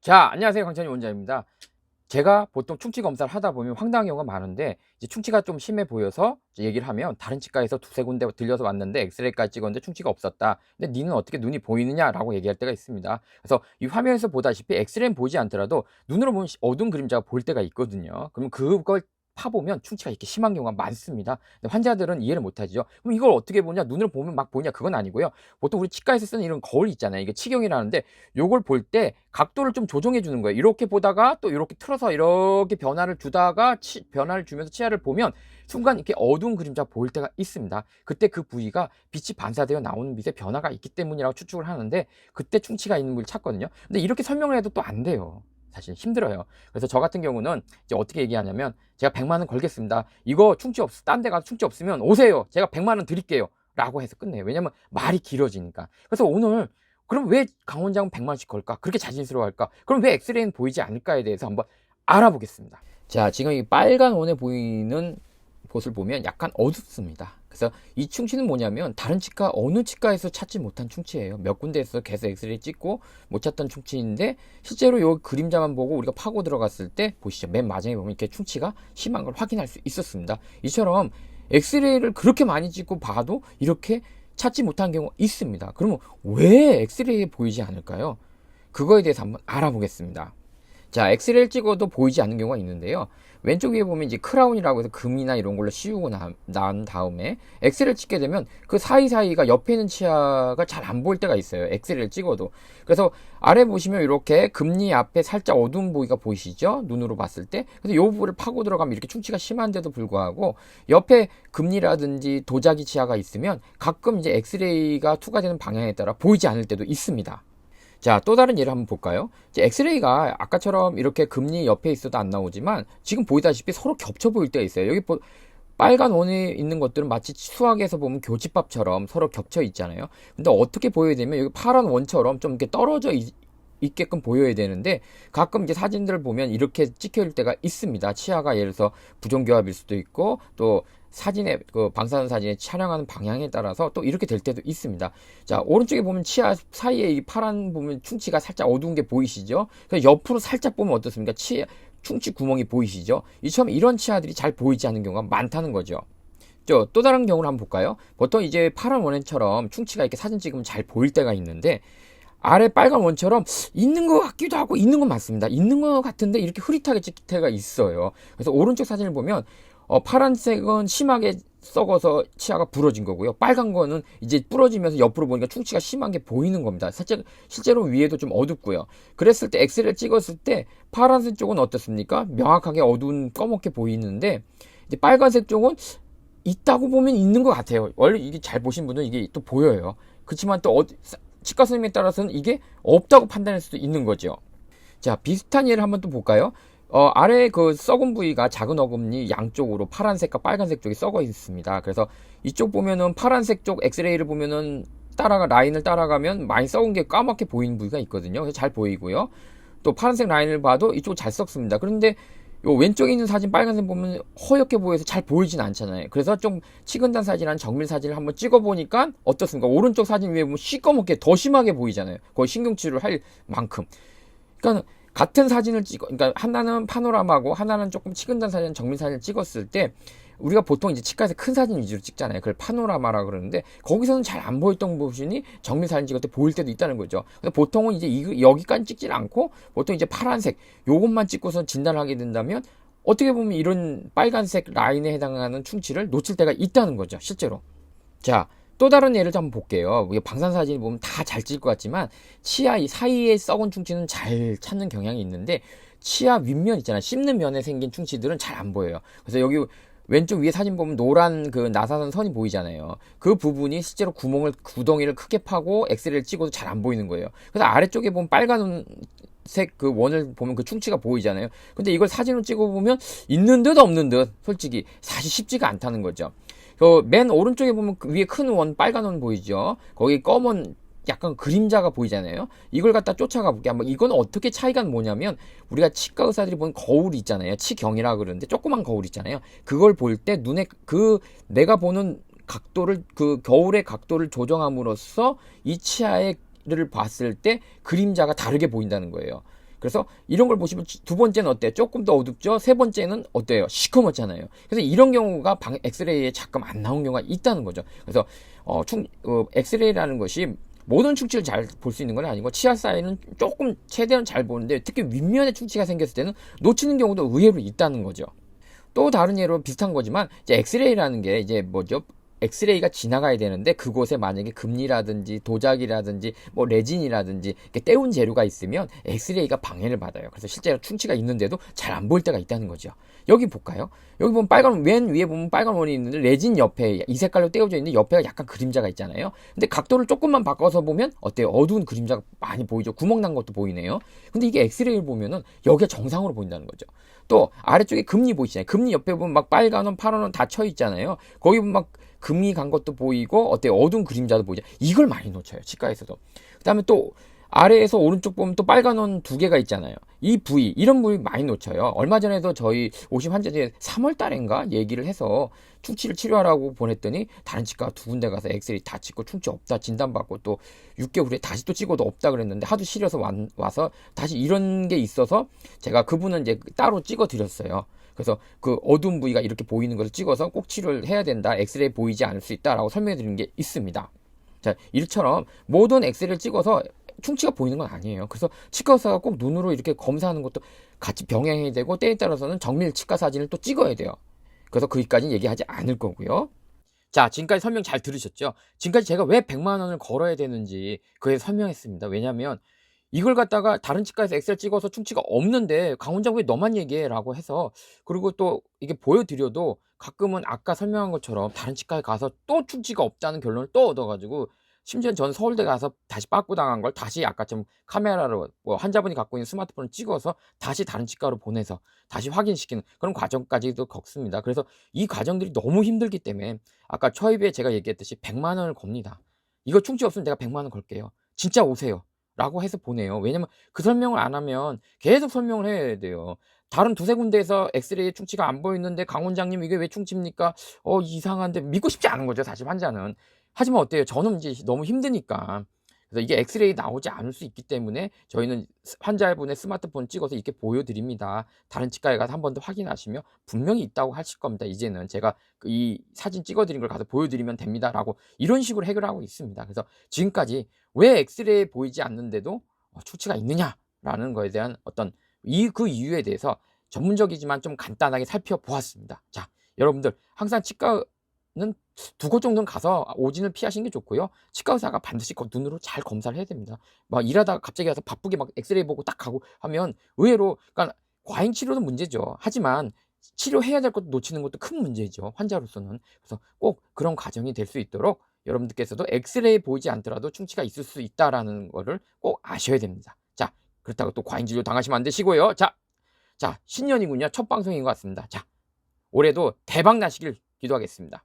자, 안녕하세요. 강찬희 원장입니다. 제가 보통 충치 검사를 하다 보면 황당한 경우가 많은데, 이제 충치가 좀 심해 보여서 이제 얘기를 하면 다른 치과에서 두세 군데 들려서 왔는데 엑스레이까지 찍었는데 충치가 없었다. 근데 니는 어떻게 눈이 보이느냐라고 얘기할 때가 있습니다. 그래서 이 화면에서 보다시피 엑스레이는 보이지 않더라도 눈으로 보면 어두운 그림자가 보일 때가 있거든요. 그러면 그걸 파보면 충치가 이렇게 심한 경우가 많습니다. 근데 환자들은 이해를 못하죠. 그럼 이걸 어떻게 보냐? 눈으로 보면 막 보냐? 그건 아니고요. 보통 우리 치과에서 쓰는 이런 거울 있잖아요. 이게 치경이라는데 요걸 볼 때 각도를 좀 조정해 주는 거예요. 이렇게 보다가 또 이렇게 틀어서 이렇게 변화를 주다가 변화를 주면서 치아를 보면 순간 이렇게 어두운 그림자 보일 때가 있습니다. 그때 그 부위가 빛이 반사되어 나오는 빛의 변화가 있기 때문이라고 추측을 하는데, 그때 충치가 있는 부위를 찾거든요. 근데 이렇게 설명을 해도 또 안 돼요. 사실 힘들어요. 그래서 저 같은 경우는 이제 어떻게 얘기하냐면, 제가 100만 원 걸겠습니다. 이거 충치 딴 데 가서 충치 없으면 오세요. 제가 100만 원 드릴게요. 라고 해서 끝내요. 왜냐면 말이 길어지니까. 그래서 오늘 그럼 왜 강 원장은 100만 원씩 걸까? 그렇게 자신스러워할까? 그럼 왜 엑스레이는 보이지 않을까에 대해서 한번 알아보겠습니다. 자, 지금 이 빨간 원에 보이는 곳을 보면 약간 어둡습니다. 그래서 이 충치는 뭐냐면 다른 치과 어느 치과에서 찾지 못한 충치예요. 몇 군데에서 계속 엑스레이 찍고 못 찾던 충치인데, 실제로 요 그림자만 보고 우리가 파고 들어갔을 때 보시죠. 맨 마지막에 보면 이렇게 충치가 심한 걸 확인할 수 있었습니다. 이처럼 엑스레이를 그렇게 많이 찍고 봐도 이렇게 찾지 못한 경우가 있습니다. 그러면 왜 엑스레이에 보이지 않을까요? 그거에 대해서 한번 알아보겠습니다. 자, 엑스레이를 찍어도 보이지 않는 경우가 있는데요. 왼쪽 위에 보면 이제 크라운이라고 해서 금이나 이런 걸로 씌우고 난 다음에 엑스레이를 찍게 되면 그 사이사이가 옆에 있는 치아가 잘 안 보일 때가 있어요. 엑스레이를 찍어도. 그래서 아래 보시면 이렇게 금리 앞에 살짝 어두운 부위가 보이시죠? 눈으로 봤을 때. 그래서 이 부분을 파고 들어가면 이렇게 충치가 심한데도 불구하고 옆에 금리라든지 도자기 치아가 있으면 가끔 이제 엑스레이가 투과되는 방향에 따라 보이지 않을 때도 있습니다. 자, 또 다른 예를 한번 볼까요? 이제 엑스레이가 아까처럼 이렇게 금리 옆에 있어도 안 나오지만 지금 보이다시피 서로 겹쳐 보일 때가 있어요. 여기 빨간 원에 있는 것들은 마치 수학에서 보면 교집합처럼 서로 겹쳐 있잖아요. 근데 어떻게 보여야 되면 여기 파란 원처럼 좀 이렇게 떨어져 있게끔 보여야 되는데, 가끔 이제 사진들을 보면 이렇게 찍힐 때가 있습니다. 치아가 예를 들어서 부종교합일 수도 있고, 또 사진에 그 방사선 사진에 촬영하는 방향에 따라서 또 이렇게 될 때도 있습니다. 자, 오른쪽에 보면 치아 사이에 이 파란 보면 충치가 살짝 어두운 게 보이시죠? 그래서 옆으로 살짝 보면 어떻습니까? 충치 구멍이 보이시죠? 이처럼 이런 치아들이 잘 보이지 않는 경우가 많다는 거죠. 또 다른 경우를 한번 볼까요? 보통 이제 파란 원처럼 충치가 이렇게 사진 찍으면 잘 보일 때가 있는데, 아래 빨간 원처럼 있는 것 같기도 하고 있는 건 맞습니다. 있는 것 같은데 이렇게 흐릿하게 찍힐 때가 있어요. 그래서 오른쪽 사진을 보면 파란색은 심하게 썩어서 치아가 부러진 거고요. 빨간 거는 이제 부러지면서 옆으로 보니까 충치가 심한 게 보이는 겁니다. 실제로 위에도 좀 어둡고요. 그랬을 때 엑스레이를 찍었을 때 파란색 쪽은 어떻습니까? 명확하게 어두운 검게 보이는데, 이제 빨간색 쪽은 있다고 보면 있는 것 같아요. 원래 이게 잘 보신 분은 이게 또 보여요. 그렇지만 또 치과 선생님에 따라서는 이게 없다고 판단할 수도 있는 거죠. 자, 비슷한 예를 한번 또 볼까요? 아래 그 썩은 부위가 작은 어금니 양쪽으로 파란색과 빨간색 쪽이 썩어 있습니다. 그래서 이쪽 보면은 파란색 쪽 엑스레이를 보면은 라인을 따라가면 많이 썩은 게 까맣게 보이는 부위가 있거든요. 그래서 잘 보이고요. 또 파란색 라인을 봐도 이쪽 잘 썩습니다. 그런데 요 왼쪽에 있는 사진 빨간색 보면 허옇게 보여서 잘 보이진 않잖아요. 그래서 좀 치근단 사진한 정밀 사진을 한번 찍어보니까 어떻습니까? 오른쪽 사진 위에 보면 시꺼멓게 더 심하게 보이잖아요. 거의 신경치료를 할 만큼. 그러니까 같은 사진을 그러니까 하나는 파노라마고 하나는 조금 치근단 사진, 정밀 사진을 찍었을 때 우리가 보통 이제 치과에서 큰 사진 위주로 찍잖아요. 그걸 파노라마라 그러는데, 거기서는 잘 안 보였던 부분이 정밀 사진 찍을 때 보일 때도 있다는 거죠. 근데 보통은 이제 여기까지 찍질 않고 보통 이제 파란색 요것만 찍고서 진단을 하게 된다면 어떻게 보면 이런 빨간색 라인에 해당하는 충치를 놓칠 때가 있다는 거죠, 실제로. 자, 또 다른 예를 한번 볼게요. 우리가 방사선 사진을 보면 다 잘 찍을 것 같지만 치아 사이에 썩은 충치는 잘 찾는 경향이 있는데, 치아 윗면 있잖아요. 씹는 면에 생긴 충치들은 잘 안 보여요. 그래서 여기 왼쪽 위에 사진 보면 노란 그 나사선 선이 보이잖아요. 그 부분이 실제로 구덩이를 크게 파고 엑스레이를 찍어도 잘 안 보이는 거예요. 그래서 아래쪽에 보면 빨간색 그 원을 보면 그 충치가 보이잖아요. 근데 이걸 사진으로 찍어보면 있는 듯 없는 듯 솔직히 사실 쉽지가 않다는 거죠. 맨 오른쪽에 보면 그 위에 큰 원, 빨간 원 보이죠? 거기 검은 약간 그림자가 보이잖아요. 이걸 갖다 쫓아가 볼게. 한번 이건 어떻게 차이가 뭐냐면, 우리가 치과 의사들이 보는 거울 있잖아요. 치경이라 그러는데 조그만 거울 있잖아요. 그걸 볼 때 눈에 내가 보는 각도를 그 거울의 각도를 조정함으로써 이 치아를 봤을 때 그림자가 다르게 보인다는 거예요. 그래서 이런 걸 보시면 두 번째는 어때요? 조금 더 어둡죠? 세 번째는 어때요? 시커멓잖아요. 그래서 이런 경우가 엑스레이에 잠깐 안 나온 경우가 있다는 거죠. 그래서 엑스레이라는 것이 모든 충치를 잘 볼 수 있는 건 아니고 치아 사이는 조금 최대한 잘 보는데 특히 윗면에 충치가 생겼을 때는 놓치는 경우도 의외로 있다는 거죠. 또 다른 예로 비슷한 거지만 이제 엑스레이라는 게 이제 뭐죠? 엑스레이가 지나가야 되는데 그곳에 만약에 금리라든지 도자기라든지 뭐 레진이라든지 이렇게 때운 재료가 있으면 엑스레이가 방해를 받아요. 그래서 실제로 충치가 있는데도 잘 안 보일 때가 있다는 거죠. 여기 볼까요? 여기 보면 빨간, 맨 위에 보면 빨간 원이 있는데 레진 옆에 이 색깔로 떼어져 있는데 옆에가 약간 그림자가 있잖아요. 근데 각도를 조금만 바꿔서 보면 어때요? 어두운 그림자가 많이 보이죠. 구멍 난 것도 보이네요. 근데 이게 엑스레이를 보면은 여기가 정상으로 보인다는 거죠. 또 아래쪽에 금리 보이시잖아요. 금리 옆에 보면 막 빨간 원, 파란 원 다 쳐 있잖아요. 거기 보면 막 금이 간 것도 보이고 어때요? 어두운 그림자도 보이죠. 이걸 많이 놓쳐요. 치과에서도. 그다음에 또 아래에서 오른쪽 보면 또 빨간 원 두 개가 있잖아요. 이 부위, 이런 부위 많이 놓쳐요. 얼마 전에도 저희 오신 환자들이 3월 달인가 얘기를 해서 충치를 치료하라고 보냈더니 다른 치과 두 군데 가서 엑스레이 다 찍고 충치 없다 진단받고 또 6개월 후에 다시 또 찍어도 없다 그랬는데 하도 싫어서 와서 다시 이런 게 있어서 제가 그분은 이제 따로 찍어 드렸어요. 그래서 그 어두운 부위가 이렇게 보이는 것을 찍어서 꼭 치료를 해야 된다. 엑스레이 보이지 않을 수 있다라고 설명해 드리는 게 있습니다. 자, 이처럼 모든 엑스레이를 찍어서 충치가 보이는 건 아니에요. 그래서 치과 의사가 꼭 눈으로 이렇게 검사하는 것도 같이 병행해야 되고 때에 따라서는 정밀 치과 사진을 또 찍어야 돼요. 그래서 거기까지는 얘기하지 않을 거고요. 자, 지금까지 설명 잘 들으셨죠? 지금까지 제가 왜 100만 원을 걸어야 되는지 그에 설명했습니다. 왜냐면 이걸 갖다가 다른 치과에서 엑셀 찍어서 충치가 없는데 강원장 왜 너만 얘기해? 라고 해서 그리고 또 이게 보여드려도 가끔은 아까 설명한 것처럼 다른 치과에 가서 또 충치가 없다는 결론을 또 얻어가지고 심지어 전 서울대 가서 다시 빠꾸 당한 걸 다시 아까처럼 카메라로 뭐 환자분이 갖고 있는 스마트폰을 찍어서 다시 다른 치과로 보내서 다시 확인시키는 그런 과정까지도 겪습니다. 그래서 이 과정들이 너무 힘들기 때문에 아까 초입에 제가 얘기했듯이 100만 원을 겁니다. 이거 충치 없으면 내가 100만 원 걸게요. 진짜 오세요. 라고 해서 보내요. 왜냐면 그 설명을 안 하면 계속 설명을 해야 돼요. 다른 두세 군데에서 엑스레이 충치가 안 보이는데 강 원장님 이게 왜 충치입니까? 이상한데 믿고 싶지 않은 거죠. 사실 환자는. 하지만 어때요? 저는 이제 너무 힘드니까. 그래서 이게 엑스레이 나오지 않을 수 있기 때문에 저희는 환자분의 스마트폰 찍어서 이렇게 보여드립니다. 다른 치과에 가서 한 번 더 확인하시면 분명히 있다고 하실 겁니다. 이제는 제가 이 사진 찍어드린 걸 가서 보여드리면 됩니다라고 이런 식으로 해결하고 있습니다. 그래서 지금까지 왜 엑스레이에 보이지 않는데도 충치가 있느냐라는 거에 대한 어떤 그 이유에 대해서 전문적이지만 좀 간단하게 살펴보았습니다. 자, 여러분들 항상 치과는 두 곳 정도는 가서 오진을 피하시는 게 좋고요. 치과 의사가 반드시 눈으로 잘 검사를 해야 됩니다. 막 일하다가 갑자기 가서 바쁘게 막 엑스레이 보고 딱 가고 하면 의외로 그러니까 과잉 치료는 문제죠. 하지만 치료해야 될 것도 놓치는 것도 큰 문제죠. 환자로서는. 그래서 꼭 그런 과정이 될 수 있도록 여러분들께서도 엑스레이 보이지 않더라도 충치가 있을 수 있다라는 거를 꼭 아셔야 됩니다. 자, 그렇다고 또 과잉 진료 당하시면 안 되시고요. 자, 신년이군요. 첫 방송인 것 같습니다. 자, 올해도 대박 나시길 기도하겠습니다.